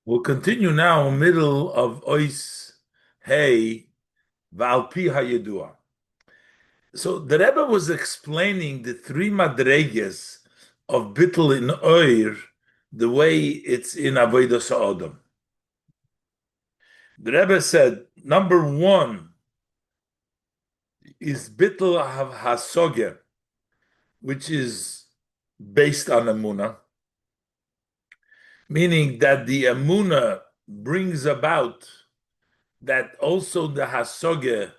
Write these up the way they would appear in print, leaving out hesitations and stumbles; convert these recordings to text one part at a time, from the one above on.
We'll continue now, middle of Ois Hey Valpi Hayedua. So the Rebbe was explaining the three madreges of Bittel in Oir, the way it's in Avodah Sa'odom. The Rebbe said, number one is Bittel HaSoger, which is based on Emunah, meaning that the Emunah brings about that also the Hasoge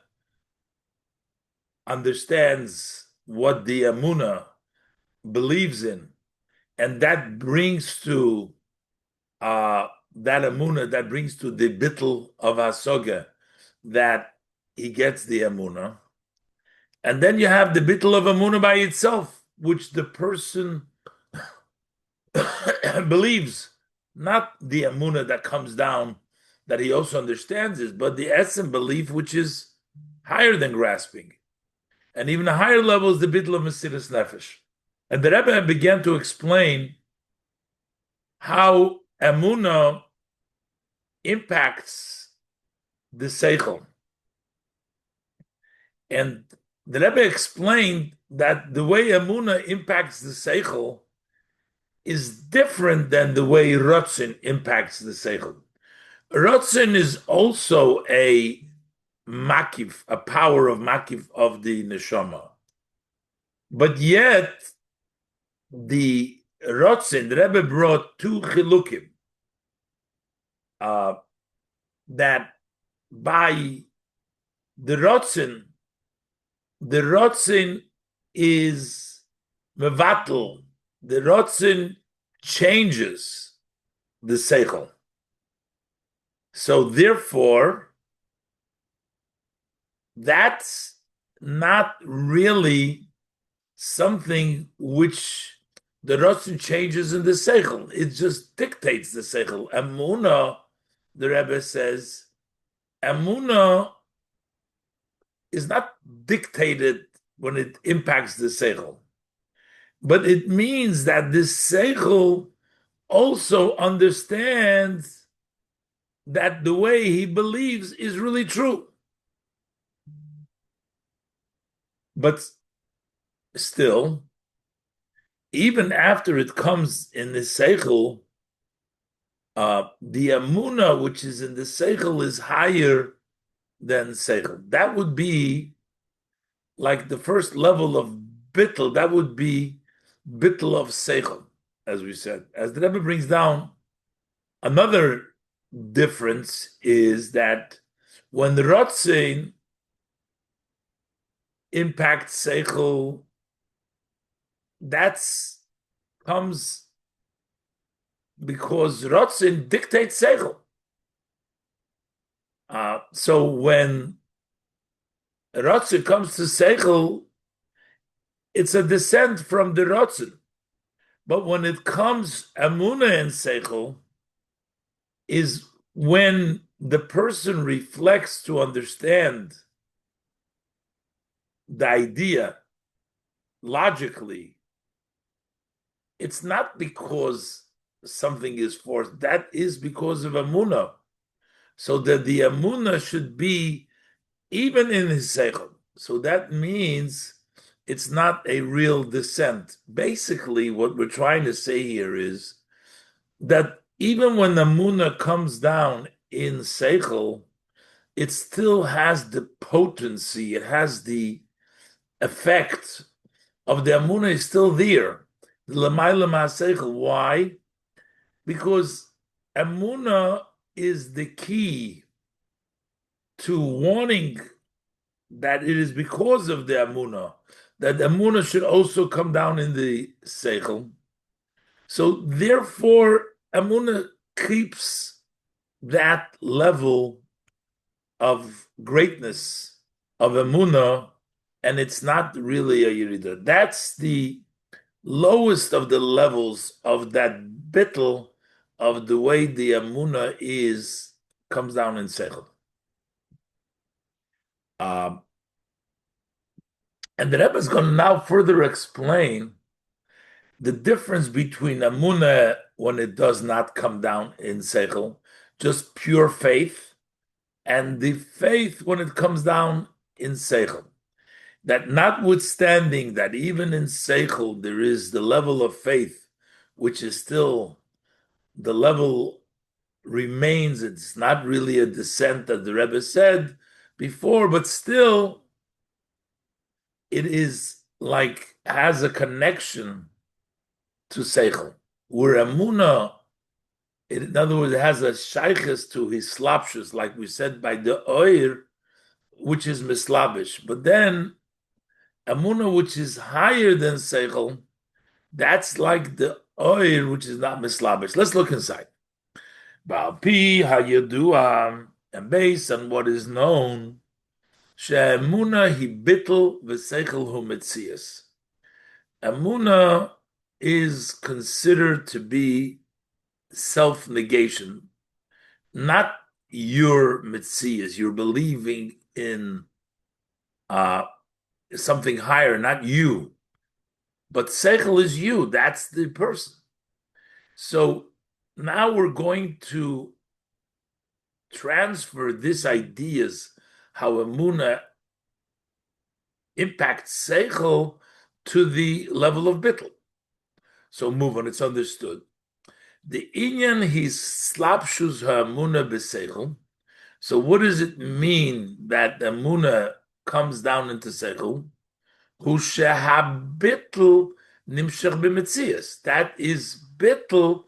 understands what the Emunah believes in, and that brings to that Emunah, that brings to the bittul of Hasoga, that he gets the Emunah. And then you have the bittul of Emunah by itself, which the person believes, not the Emunah that comes down, that he also understands is, but the essence belief, which is higher than grasping. And even a higher level is the bittul of Mesiras Nefesh. And the Rebbe began to explain how Emunah impacts the Seichel. And the Rebbe explained that the way Emunah impacts the Seichel is different than the way Rotzin impacts the Seichel. Rotzin is also a makif, a power of makif of the neshama. But yet, the Rotzin, the Rebbe brought two chilukim, that by the Rotzin is mevatel. The Rotzin changes the Seichel. So therefore, that's not really something which the Rotzin changes in the Seichel. It just dictates the Seichel. Emunah, the Rebbe says, Emunah is not dictated when it impacts the Seichel. But it means that the Seichel also understands that the way he believes is really true. But still, even after it comes in the Seichel, the Emunah, which is in the Seichel, is higher than Seichel. That would be like the first level of Bittel. That would be Bittel of Seichel, as we said. As the Rebbe brings down, another difference is that when the Rotzin impacts Seichel, that's comes because Rotzin dictates Seichel. So when Rotzin comes to Seichel, it's a descent from the Rotzin. But when it comes Emunah and Seichel, is when the person reflects to understand the idea logically. It's not because something is forced. That is because of Emunah. So that the Emunah should be even in his Seichel. So that means it's not a real descent. Basically, what we're trying to say here is that even when the Emunah comes down in Seichel, it still has the potency, it has the effect of the Emunah is still there. Why? Because Emunah is the key to warning that it is because of the Emunah that the Emunah should also come down in the Seichel. So therefore, Emunah keeps that level of greatness of Emunah, and it's not really a Yerida. That's the lowest of the levels of that bittel of the way the Emunah is comes down in Seichel. And the Rebbe is going to now further explain the difference between Amunah when it does not come down in Seichel, just pure faith, and the faith when it comes down in Seichel. That notwithstanding that even in Seichel there is the level of faith, which is still the level remains, it's not really a descent, as the Rebbe said before, but still it is like has a connection to Seichel, where Amunah, in other words, it has a shaykhis to his slapshus, like we said by the oir, which is mislabish. But then Amunah, which is higher than Seichel, that's like the oir, which is not mislabish. Let's look inside. Ba'alpi hayadua, and based on what is known, she'emuna hi bittel v'seichel hu metzias. Emuna is considered to be self-negation, not your metzias. You're believing in something higher, not you. But seichel is you. That's the person. So now we're going to transfer these ideas, how Emuna impacts seichel, to the level of bittul. So move on, it's understood. The inyan his slapshus ha'amuna b'seichel. So what does it mean that Emuna comes down into seichel? Hu shehabitl nimshach b'metzias. That is bittul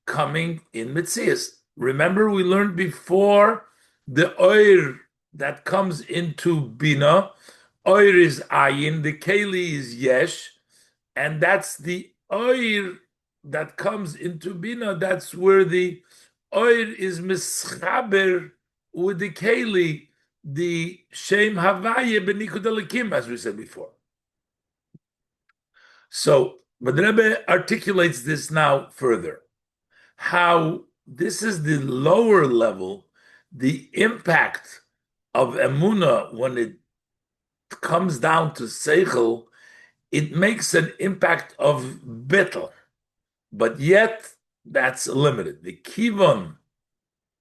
coming in metzias. Remember, we learned before the oir that comes into bina. Oir is ayin, the keli is yesh, and that's the oir that comes into bina. That's where the oir is mischaber with the keli, the shem havaya benikud elikim, as we said before. So, but the Rebbe articulates this now further, how this is the lower level, the impact of emuna when it comes down to seichel, it makes an impact of bittul, but yet that's limited. The kivon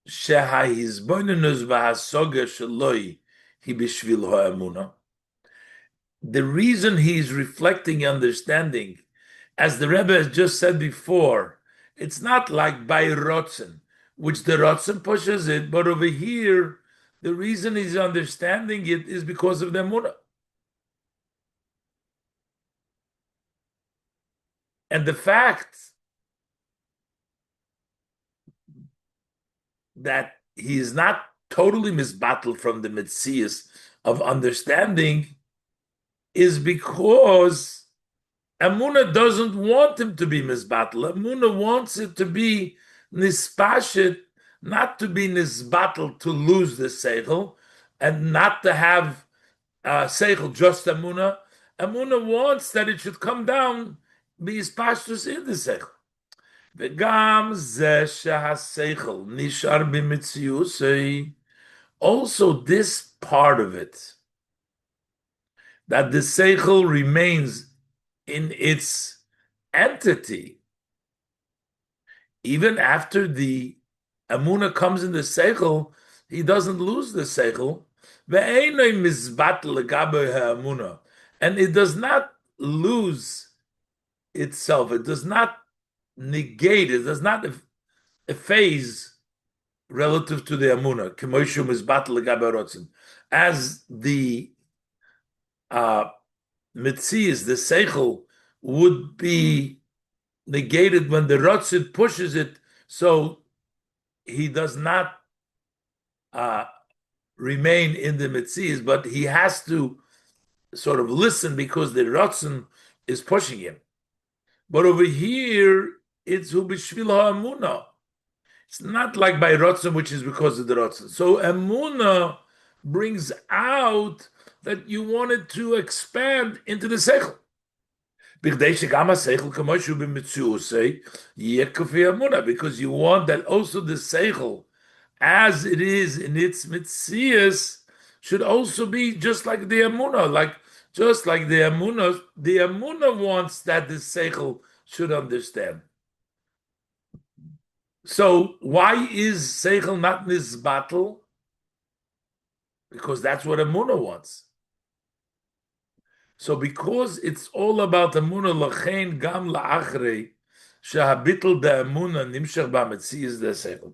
shehahizbonenus v'hasoga sheloi hi b'shvil ha'emuna. The reason he's reflecting understanding, as the Rebbe has just said before, it's not like by rotzen, which the rotzen pushes it, but over here, the reason he's understanding it is because of the emunah. And the fact that he is not totally misbattled from the metzias of understanding is because Amunah doesn't want him to be misbattled. Amunah wants it to be nispashet, not to be nisbattled, to lose the seichel, and not to have seichel, just Amunah. Amunah wants that it should come down, be ispashtus in the seichel. V'gam zeh shehaseichel nishar b'mitziusei. Also, this part of it, that the seichel remains in its entity, even after the Amunah comes in the seichel, he doesn't lose the seichel. And it does not lose itself. It does not negate. It does not efface relative to the Amunah. As the Metzias, the Seichel, would be negated when the Rotzit pushes it, so he does not remain in the Metzias, but he has to sort of listen because the Rotzin is pushing him. But over here, it's Hu B'Shvil HaEmunah. It's not like by Rotzin, which is because of the Rotzin. So Emunah brings out that you wanted to expand into the Seichel. Because you want that also the Seichel, as it is in its Mitzias, should also be just like the Emunah, just like the Emunah wants that the Seichel should understand. So why is Seichel not Nizbatel? Because that's what Emunah wants. So because it's all about Emunah, Lachein Gam La'achrei, Shehabitl de Emunah Nimshach Ba'metzias de Seichel.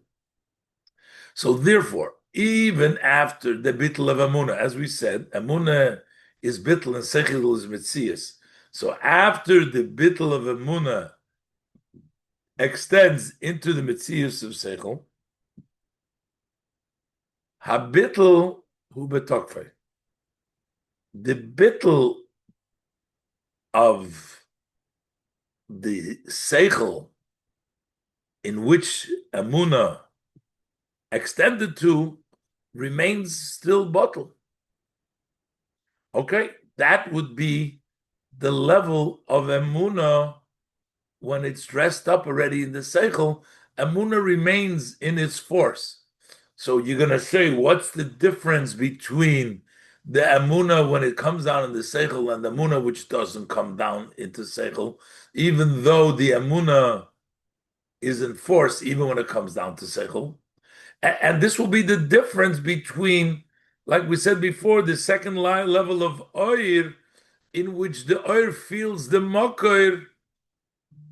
So therefore, even after the bittul of Emunah, as we said, Emunah is bittul and Seichel is Metzias. So after the bittul of Emunah extends into the Metzias of Seichel, Habitl hu betokfei. The bittul of the Seichel in which Emunah extended to remains still bottled. Okay, that would be the level of Emunah when it's dressed up already in the Seichel. Emunah remains in its force. So you're going to say, what's the difference between the Emunah when it comes down in the Seichel and the Emunah which doesn't come down into Seichel, even though the Emunah is in force, even when it comes down to Seichel? And this will be the difference between, like we said before, the second level of Oir, in which the Oir feels the Mokir,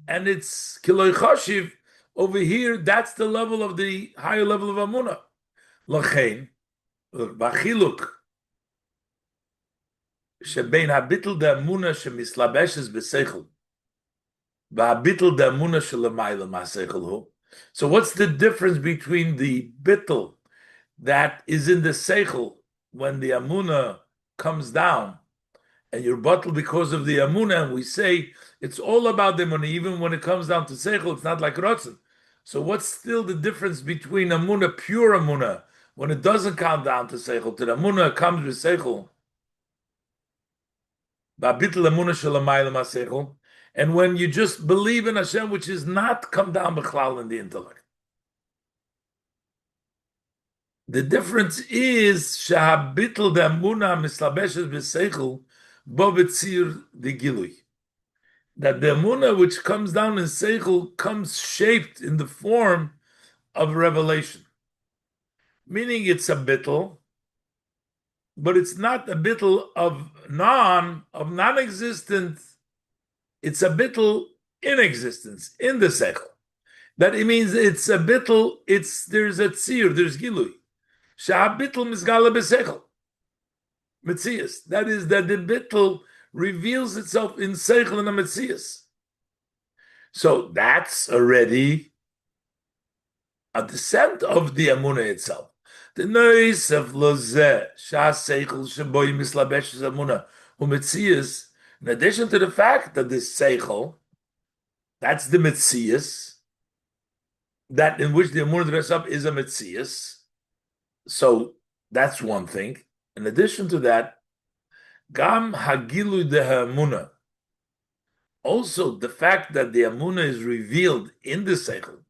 and it's Kiloi Chashiv. Over here, that's the level of the higher level of Amunah. Lachein, Bachiluk, Shebein Habitl de Amunah Shemislabeshes Beseichel, V'Habitl de Amunah Shelemayla Maseichel Hu. So what's the difference between the bittul that is in the seichel when the Amunah comes down and you're bottled because of the Amunah, and we say it's all about the Amunah, even when it comes down to seichel, it's not like Ratzon. So what's still the difference between Amunah, pure Amunah, when it doesn't come down to seichel, to the Amunah comes with seichel, Ba'bitul Amunah shelamayla maseichel, and when you just believe in Hashem, which is not come down b'chlal in the intellect. The difference is shahabitl the Amunah mislabeshes b'seichel bo b'tzir the gilui. That the Amunah which comes down in seichel comes shaped in the form of revelation. Meaning it's a bitl, but it's not a bitl of non-existent. It's a bitl in existence, in the seichel. That it means it's a bitl, there's a tzir, there's gilui. Shahabitl misgala b'seichel. Metzias. That is that the bitl reveals itself in seichel and a metzias. So that's already a descent of the Amunah itself. The noise of lozeh shas seichel sheboy mislabesh Amunah umetzias. In addition to the fact that this seichel, that's the metzias, that in which the Amunah dress up is a metzias. So that's one thing. In addition to that, Gam Hagilu de Ha'amunah. Also, the fact that the Amunah is revealed in the Seichel.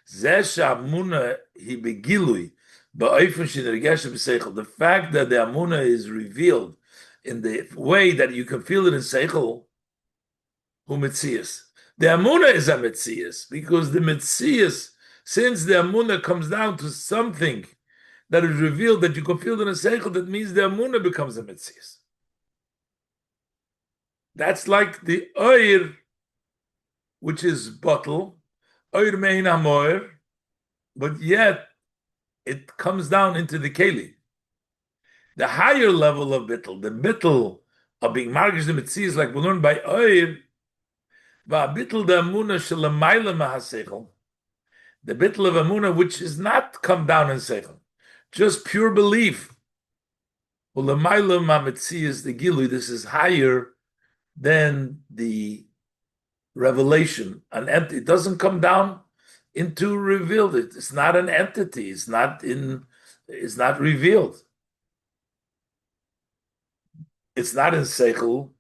Zeh Sha'amunah hi begilui ba'ofen shenergesha b'Seichel. The fact that the Amunah is revealed in the way that you can feel it in Seichel, hu Metzias. The Amunah is a Metzias, because the Metzias, since the Amunah comes down to something that is revealed that you can feel in a Seichel, that means the Amunah becomes a Metzias. That's like the Oir, which is bottle, Oir mein hamoir, but yet it comes down into the Keli. The higher level of bittul, the bittul of being margish the Metzias, like we learned by Oir, va'bittul the Amunah shelamayla mahaseichel, the bittul of Amunah which is not come down in Seichel, just pure belief. Ulamayla ma-Metzias the Gilui, this is higher than the revelation. It doesn't come down into revealed. It's not an entity. It's not revealed. It's not in Seichel,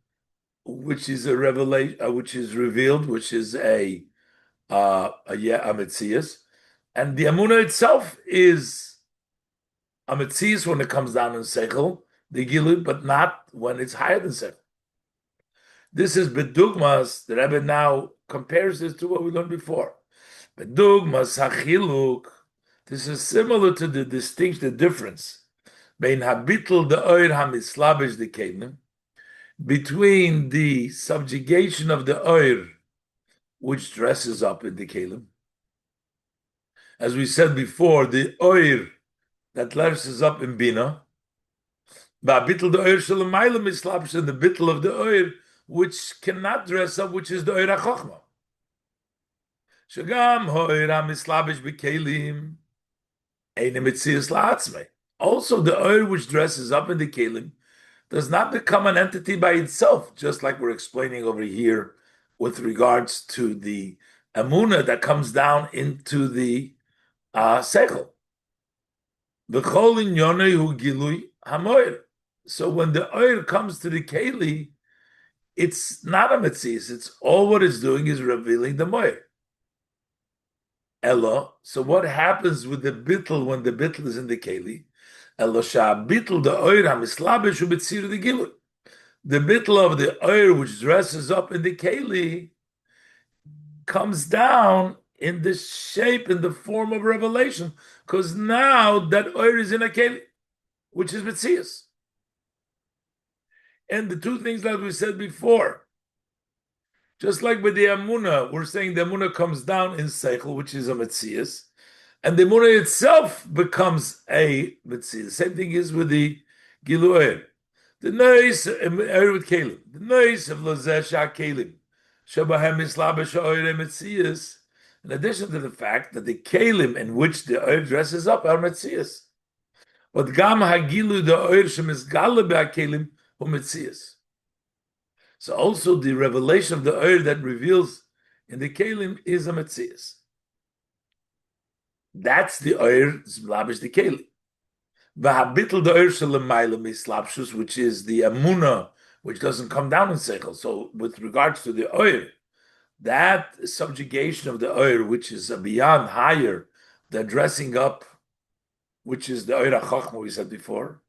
which is a revelation, which is revealed, which is a Metzias. And the Amunah itself is a Metzias when it comes down in Seichel, the Gilui, but not when it's higher than Seichel. This is Bedugmas. The Rebbe now compares this to what we learned before. Bedugmas hachiluk. This is similar to the distinction, the difference bein habitl the oir hamislabish the kelim, between the subjugation of the oir, which dresses up in the kelim. As we said before, the oir that dresses up in bina, ba'bitl the oir shalamayla mislabish, and the bitl of the oir which cannot dress up, which is the oir hachokma. Shagam oir hamislabish b'kelim eine mitzias la'atzmei. Also, the oir which dresses up in the kelim does not become an entity by itself, just like we're explaining over here with regards to the amuna that comes down into the seichel. V'chol inyonei hu gilui hamoir. So when the oir comes to the keli, it's not a metzias. It's all what it's doing is revealing the moir. Ella. So what happens with the bittel when the bittel is in the keli? Ella sha bittel the oir hamislabish ubetzir the gilui. The bittel of the oir which dresses up in the keli comes down in the shape, in the form of revelation, because now that oir is in a keli, which is metzias. And the two things that we said before, just like with the amuna, we're saying the amuna comes down in seichel, which is a metzias, and the amuna itself becomes a metzias. Same thing is with the gilu oir. The noise with kelim, the noise of lozesha kelim, shabahem mislabesh oir metzias. In addition to the fact that the kelim in which the oir dresses up are metzias, but gam hagilu the oir shemisgale be'kelim hu metzias. So also the revelation of the oir that reveals in the kelim is a metzias. That's the oir zlabish the kelim. V'habitl the oir shelemayla mislapshus, which is the amuna, which doesn't come down in seichel. So with regards to the oir, that subjugation of the oir, which is beyond higher, the dressing up, which is the oir hachachma we said before,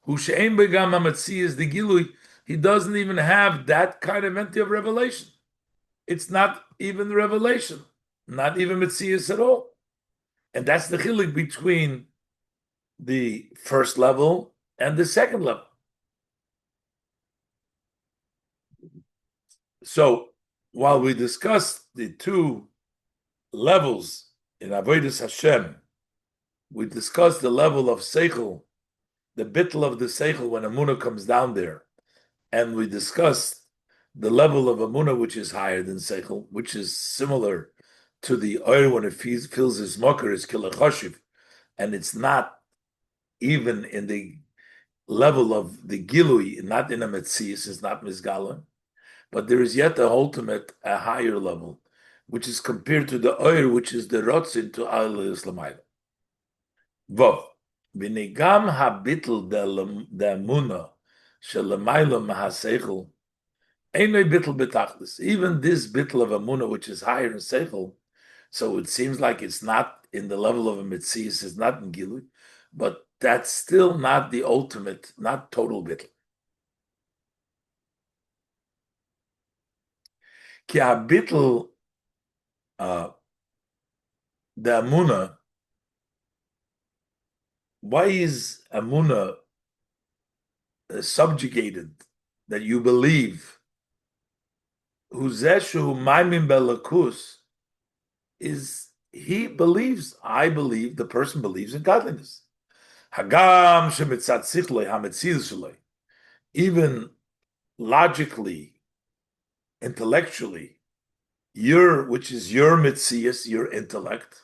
hu she'ein begam hametzias the gilui, he doesn't even have that kind of entity of revelation. It's not even revelation, not even metzias at all. And that's the chiluk between the first level and the second level. So while we discussed the two levels in Avodas Hashem, we discussed the level of seichel, the bittel of the seichel when Amunah comes down there, and we discussed the level of Amunah which is higher than seichel, which is similar to the oil when it fills his mocker, is kilachoshiv, and it's not even in the level of the gilui, not in a metzias, it's not mizgala, but there is yet a higher level, which is compared to the oil, which is the rotzin to al islamayla. Vav, v'negam habitl de amuna shelamayla mahaseichel einay bitl betachlis. Even this bitl of amuna, which is higher in seichel, so it seems like it's not in the level of a metzias, it's not in gilui, but that's still not the ultimate, not total bitl. Ki habitl the amuna. Why is amuna subjugated? That you believe, huzeshu maimin belakus, is he believes. I believe. The person believes in godliness. Hagam shemitzatzichlo hametzius, even logically, intellectually, which is your mitzias, your intellect.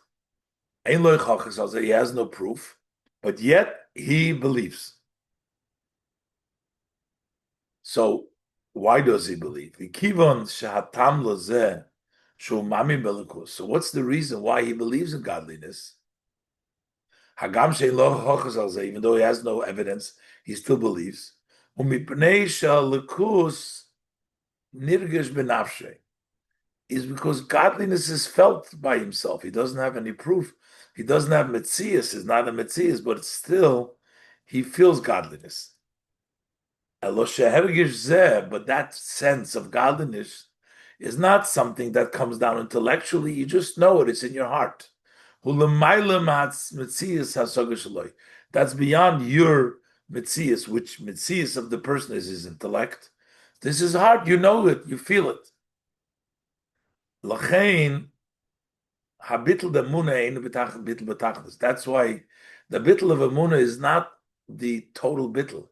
He has no proof, but yet he believes. So why does he believe? So what's the reason why he believes in godliness? Even though he has no evidence, he still believes. Is because godliness is felt by himself. He doesn't have any proof. He doesn't have metzias. He's not a metzias, but still, he feels godliness. But that sense of godliness is not something that comes down intellectually. You just know it. It's in your heart. That's beyond your mitzias, which mitzias of the person is his intellect. This is hard. You know it. You feel it. Lachein habitl the muna ein bitl betachlis. That's why the bitl of a muna is not the total bitl.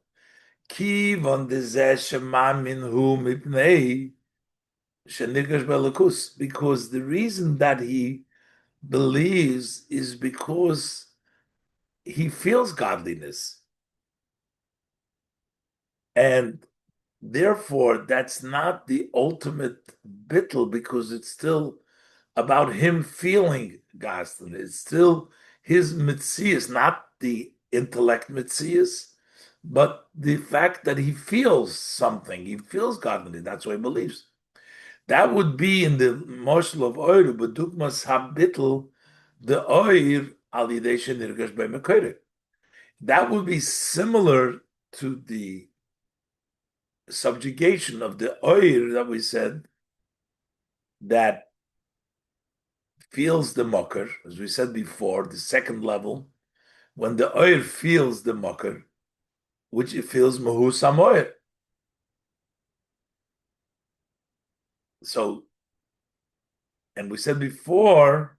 Ki von dezeh shema minhu mipnei shenikash belakus. Because the reason that he believes is because he feels godliness. And therefore, that's not the ultimate bittul because it's still about him feeling godliness. It's still his mitzias, not the intellect mitzias, but the fact that he feels something. He feels godliness. That's what he believes. That would be in the moshel of oir, but dukmas habitl, the oir al yidei shenirgash b'mekoyre. That would be similar to the subjugation of the oir that we said that feels the mocker, as we said before, the second level, when the oir feels the mocker, which it feels mahu samoir. So, and we said before,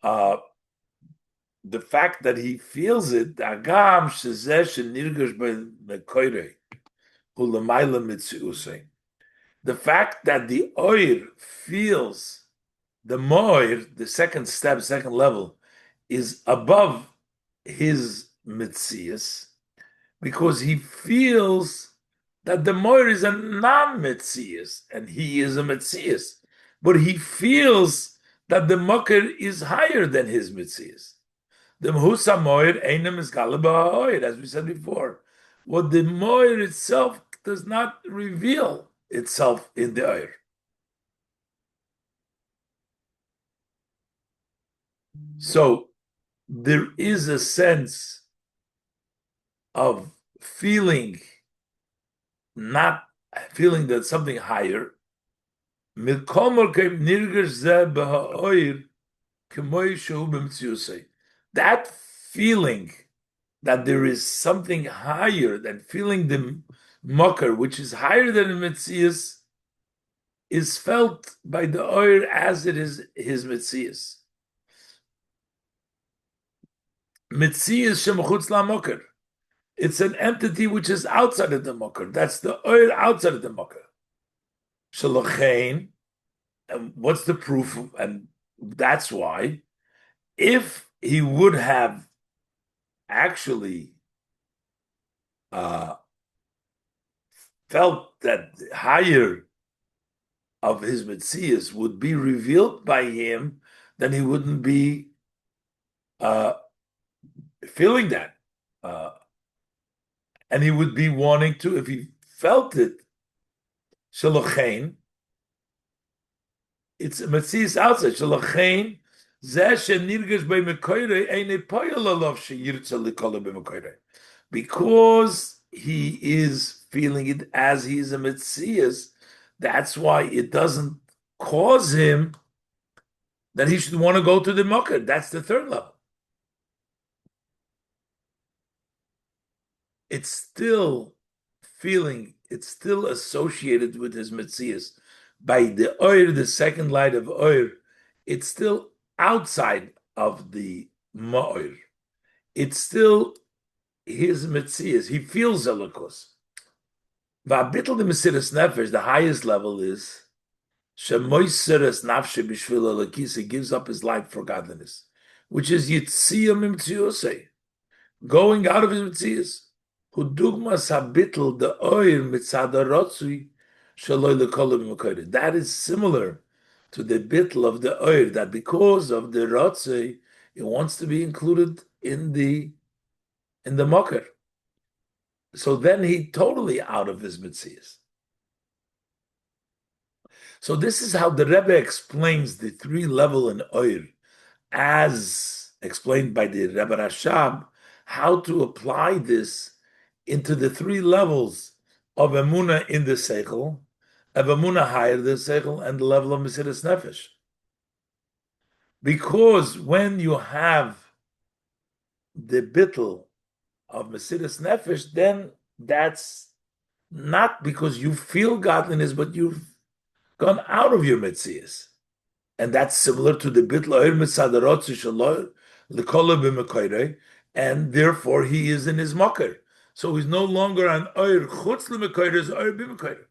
the fact that he feels it, agam shezeh shenirgash b'mekoyre, ulamayla mitziusei. The fact that the oir feels the moir, the second step, second level, is above his mitzias because he feels that the moir is a non-mitzias and he is a mitzias, but he feels that the mocker is higher than his mitzias. The Mehusa Moir Einem is Galaba Oir, as we said before. What the Moir itself does not reveal itself in the Oir. So there is a sense of feeling, not feeling that something higher. That feeling that there is something higher than feeling the mocker, which is higher than the mitzias, is felt by the oir as it is his mitzias. Mitzias shemachutz la mocker. It's an entity which is outside of the mocker. That's the oir outside of the mocker. Shalochein. And what's the proof? And that's why, if he would have actually felt that higher of his Metzias would be revealed by him, then he wouldn't be feeling that. And he would be wanting to, if he felt it, Shalochein, it's a Metzias outside. Shalochein, because he is feeling it as he is a Metzias, that's why it doesn't cause him that he should want to go to the Mocker. That's the third level. It's still feeling, it's still associated with his Metzias. By the Oir, the second light of Oir, it's still outside of the Ma'or. It's still his Metzias. He feels Elokus. Va'bitl the Mesiras Nefesh, the highest level is Shemoiseres Nafshe B'Shvil Elokis. He gives up his life for godliness, which is Yitziyam Imtziosei, going out of his Metzias. Hudugmas habitl the Oir Mitzad Rotzui Shaloi Lekolim Mekoyre. That is similar to the bitl of the Oir, that because of the Rotzui, it wants to be included in the Moker. So then he totally out of his Metzias. So this is how the Rebbe explains the three level in Oir, as explained by the Rebbe Rashab, how to apply this into the three levels of Emunah in the Seichel, of Amunah higher than Seichel and the level of Mesiras Nefesh. Because when you have the bittul of Mesiras Nefesh, then that's not because you feel godliness, but you've gone out of your Metzias. And that's similar to the bittul Oir Mitzadarotzi Shalor L'Kola B'Mekoirei, and therefore he is in his Moker. So he's no longer an Oir Chutz L'Mekoirei, he's Oir B'Mekoirei.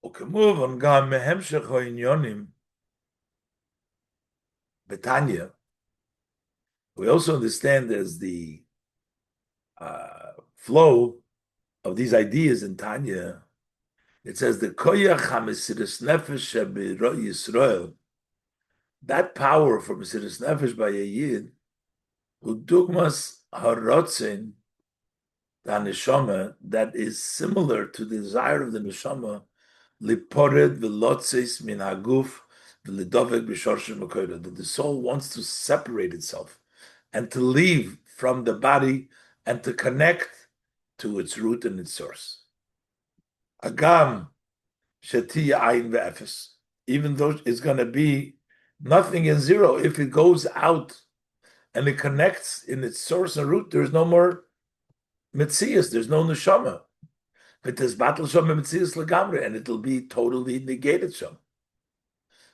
וכמובן גם מהמשך העניונים בתניא, we also understand as the flow of these ideas in Tanya. It says the koyach hamesiras nefesh shebiro Yisrael, that power for mesiras nefesh by a yid, udugmas harotzen, the neshama, that is similar to the desire of the neshama, lipored velotzes min haguf v'ledovek b'shorshim makoyda, that the soul wants to separate itself and to leave from the body and to connect to its root and its source. Agam shetiya ayin ve'efes, even though it's going to be nothing and zero, if it goes out and it connects in its source and root, there's no more mitzias, there's no neshama. But there's battle shama mitzias legamre, and it'll be totally negated shama.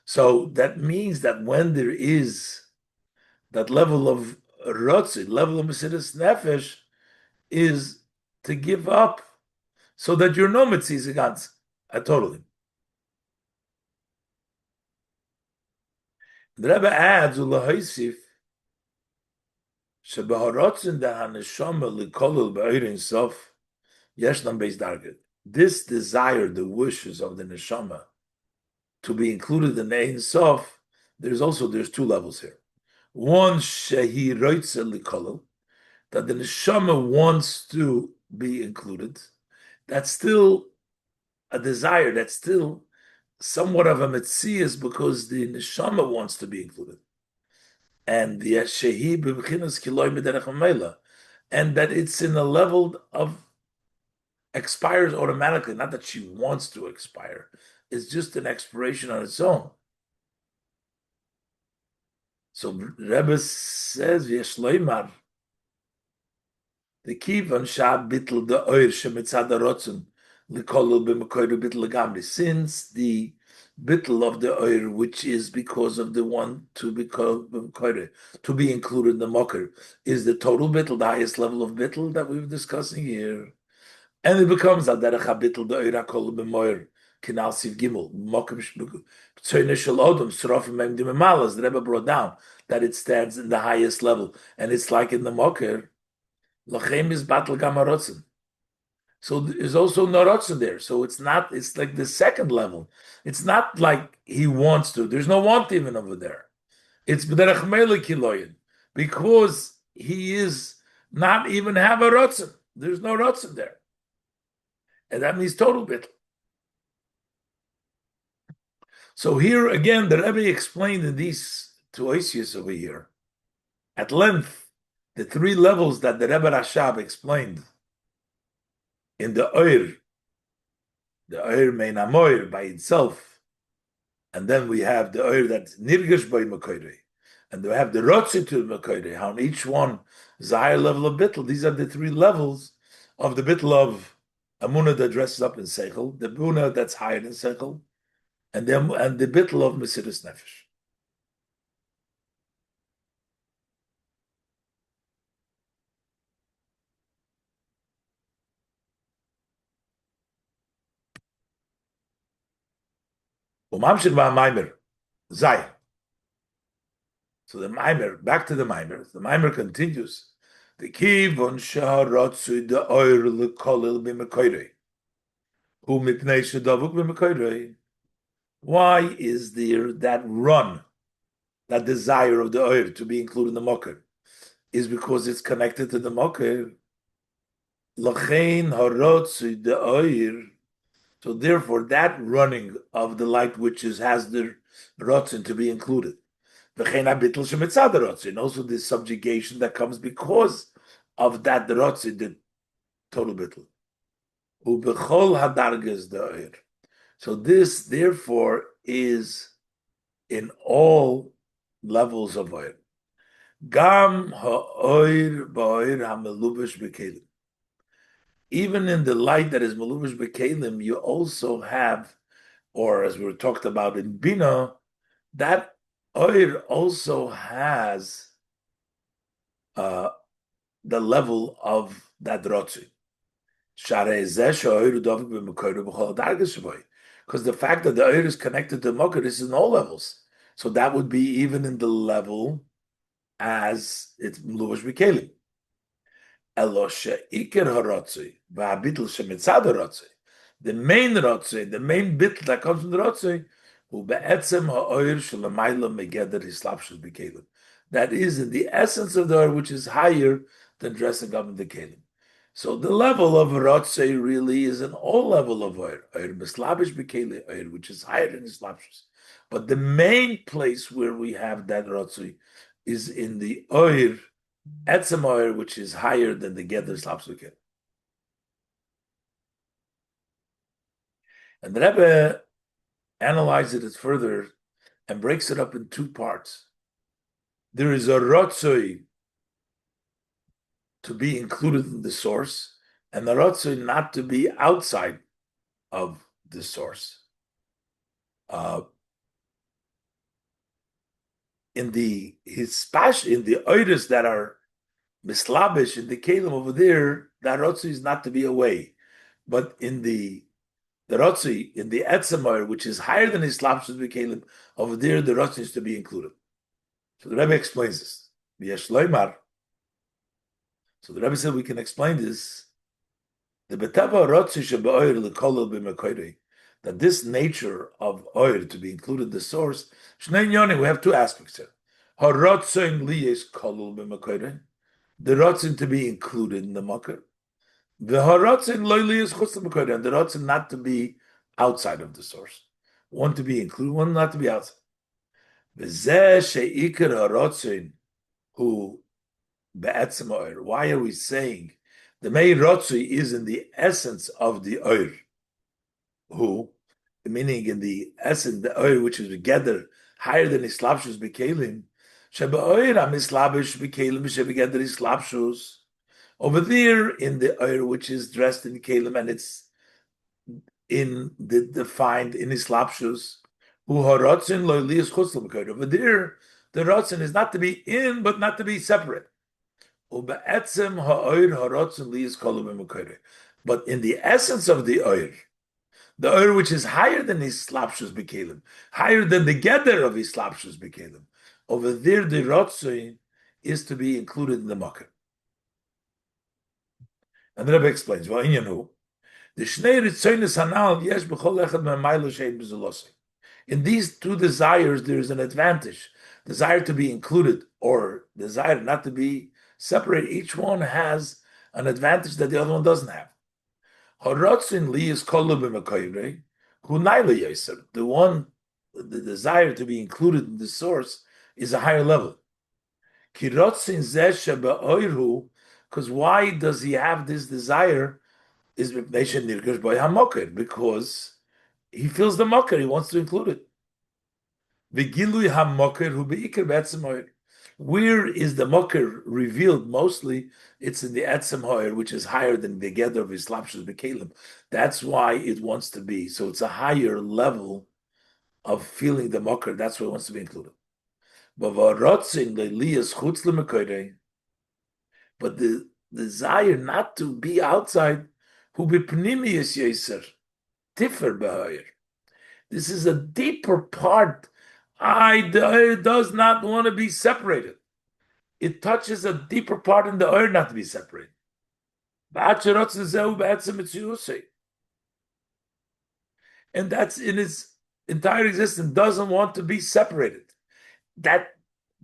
So that means that when there is that level of rotzi, level of mesiras nefesh, is to give up, so that you're no mitzias gans, totally. The Rebbe adds ulahaisif shebaharotzin da haneshama likolul be'orin sof yeshnam beis darged. This desire, the wishes of the neshama to be included in Ein Sof, there's two levels here. One shehi roitze likolul, that the neshama wants to be included. That's still a desire. That's still somewhat of a metzias because the neshama wants to be included, and the shehi b'bchinas kiloi b'derech hamela, and that it's in a level of expires automatically. Not that she wants to expire; it's just an expiration on its own. So Rebbe says Yeshloimar, the kivan shab bitl the oir shemitzad harotzon likolul b'mekoyru bitl legamri, since the bitl of the oir, which is because of the one to be to be included in the mocker, is the total bitl, the highest level of bitl that we're discussing here, and it becomes aderech habitl the oir hakol b'moyer kinal siv gimel mocker tzorne shel odom srofim mem dimemalas. The Rebbe brought down that it stands in the highest level, and it's like in the mocker. Lachem is battle gamarotzen. So there's also narotzen there. So it's like the second level. It's not like he wants to. There's no want even over there. It's b'derech mele kiloyin, because he is not even have a rotzen. There's no rotzen there. And that means total bit. So here again, the Rebbe explained in these two oisius over here at length the three levels that the Rebbe Rashab explained in the Oir Mein Amoir by itself, and then we have the Oir that's Nirgesh by Mekoirei, and we have the Rotzi to Mekoirei, how on each one is a higher level of Bittel. These are the three levels of the Bittel of Amunah that dresses up in Seichel, the Amunah that's higher than Seichel, and the Bittel of Mesiras Nefesh. Umamshik ba'maimer, Zay. So the Maimer, back to the Maimer. The Maimer continues. The kivon shaharotzu the oir lekolil b'mekoirei, hu mipnei shedavuk b'mekoirei. Why is there that run, that desire of the oir to be included in the mocker? Is because it's connected to the mocker. Lachein harotzu the oir. So therefore, that running of the light which has the rotzen to be included. And also the subjugation that comes because of that rotzen, the total bittul. Ubechol hadargas da'ir. So this, therefore, is in all levels of oil. Gam ha'oir ba'oir ha'melubish b'kelim. Even in the light that is melubish b'kelim, you also have, or as we were talked about in Bina, that oir also has the level of that rotzi. Because the fact that the oir is connected to Mokar is in all levels. So that would be even in the level as it's Mluvash Bikelim. The main rotzi, the main bit that comes from the rotzi, that is in the essence of the oir, which is higher than dressing up in the kelim. So the level of rotzi really is an all level of oir mislabish b'kelim oir, which is higher than islapshus. But the main place where we have that rotzi is in the oir etzem oir, which is higher than the gather slapsuket. And the Rebbe analyzes it further and breaks it up in two parts. There is a rotzoi to be included in the source, and the rotzoi not to be outside of the source. In the oiris that are mislabish in the kelim over there, that rotzoi is not to be away, but in the rotzi in the etzemer, which is higher than his slapshus b'kelim, over there the rotzi is to be included. So the Rebbe explains this. So the Rebbe said we can explain this. The betava rotzi shebeoir lekolel b'mekoirei, that this nature of oir to be included in the source. Shnei yoni, we have two aspects here. Harotzoin liyes kolel b'mekoirei, the rotzin to be included in the makar. The haratzin loyli is chutz l'mekoirei, and the rotzin not to be outside of the source. One to be included, one not to be outside. V'zeh she'ikar haratzin who be'etzem oir. Why are we saying the main rotzi is in the essence of the oir? Who, meaning in the essence, the oir which is together higher than islapshus b'kelim. Shebe'oir hamislabish b'kelim shebe'geder islapshus. Over there in the oir which is dressed in kelim and it's in the defined in islapshus, who haratzin loyli is chutz l'mekoirei. Over there, the ratzin is not to be in, but not to be separate. But in the essence of the oir which is higher than his slapshus b'kelim, higher than the gather of his slapshus b'kelim, over there the rotzoi is to be included in the makar. And the Rebbe explains, the shnei ritzonos hanal yesh b'chol echad me'maylo she'ein b'zulosei. In these two desires, there is an advantage. Desire to be included or desire not to be separate. Each one has an advantage that the other one doesn't have. The desire to be included in the source is a higher level. Because why does he have this desire? Is because he feels the mocker, he wants to include it. Where is the mocker revealed mostly? It's in the etzem hoyer, which is higher than the gather of his slapshus b'kelim. That's why it wants to be. So it's a higher level of feeling the mocker. That's why it wants to be included. But the desire not to be outside, who b'pnimiyus yoser, tiffer b'hoyer. This is a deeper part. The oir does not want to be separated. It touches a deeper part in the oir not to be separated. And that's in his entire existence, doesn't want to be separated. That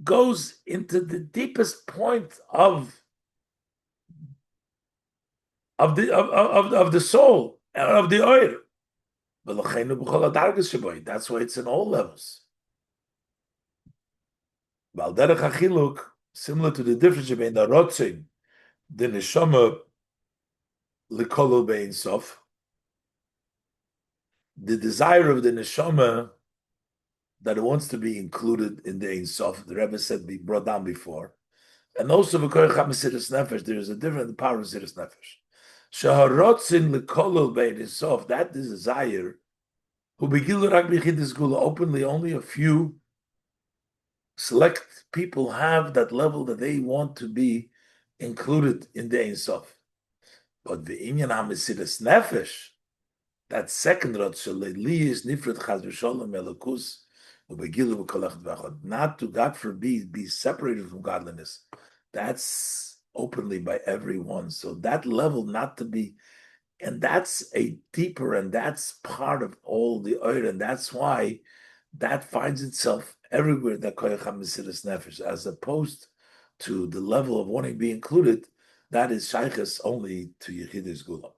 goes into the deepest point of the soul, of the oir. That's why it's in all levels. Similar to the difference between the rotzin, the neshama, likolo bein sof, the desire of the neshama that it wants to be included in the Ein Sof, the Rebbe said, be brought down before. And also, v'koyach ha'mesiras nefesh, there is a different power of mesiras nefesh. Shaharotzin l'kolol be'Ein Sof, that desire, who begilu rak b'chidus gula, openly only a few select people have that level that they want to be included in the Ein Sof. But the inyan ha'mesiras nefesh, that second rotz shalei is nifrat chaz v'sholem elokus, not to, God forbid, be separated from godliness. That's openly by everyone. So that level not to be, and that's a deeper, and that's part of all the oil, and that's why that finds itself everywhere, that koyach ha'mesiras nefesh, as opposed to the level of wanting to be included, that is shaykhs only to Yechidus Gula.